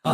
As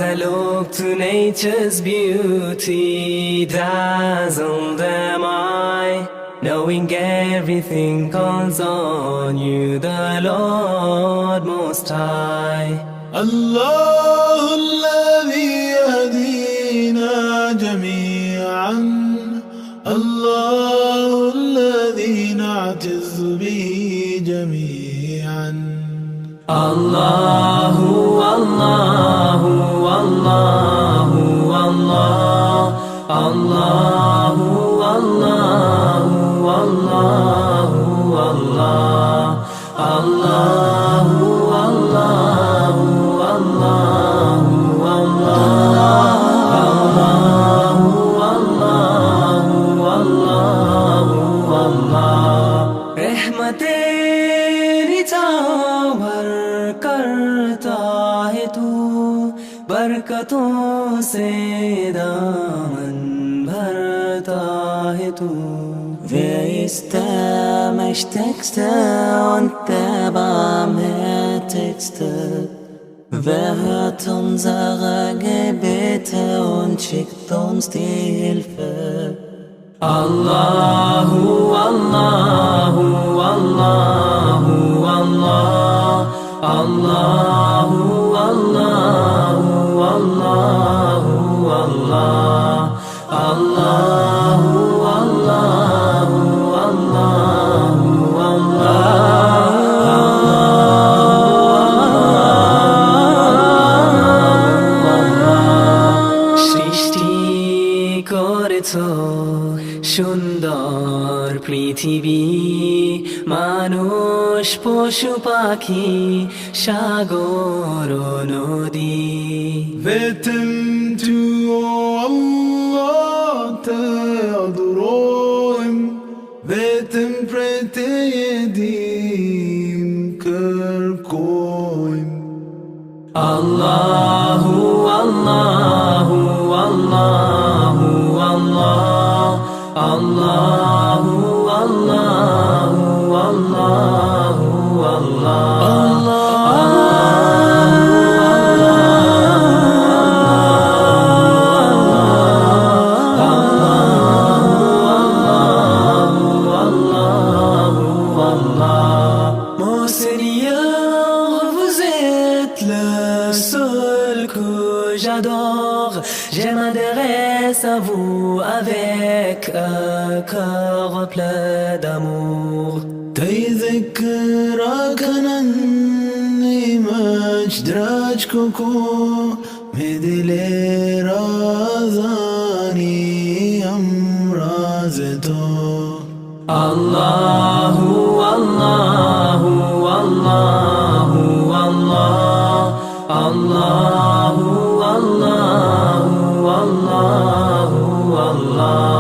I look to nature's beauty, dazzled am I, knowing everything calls on you, the Lord Most High. الله الذي يهدينا جميعا، الله الذي نعتز به جميعا. الله الله الله الله الله الله الله الله الله बरकतों से दामन भरता है तू. Wer ist der Mächtigste und der Barmherzigste? Wer hört unsere Gebete und schickt uns die Hilfe? Allahu, Allahu, Allahu, Allah, Allahu, Allahu, Allahu, Allah, Allahu, Allahu, Allahu, সৃষ্টি করেছ সুন্দর পৃথিবী, মানুষ পশু পাখি সাগর নদী. Vetem tu Allah te adorim, vetem pretedim kerkoim. Allahu, Allahu, Allahu, Allah, Allahu, Allahu, Allahu, Allah. Mon Seigneur, vous êtes le seul que j'adore. Je m'adresse à vous avec un cœur plein d'amour. تذكرك أنني مجدرج كوكو مدلي رازاني أمرازتو. Allahu, Allahu, Allahu, Allah, Allahu, Allahu, Allahu, Allah.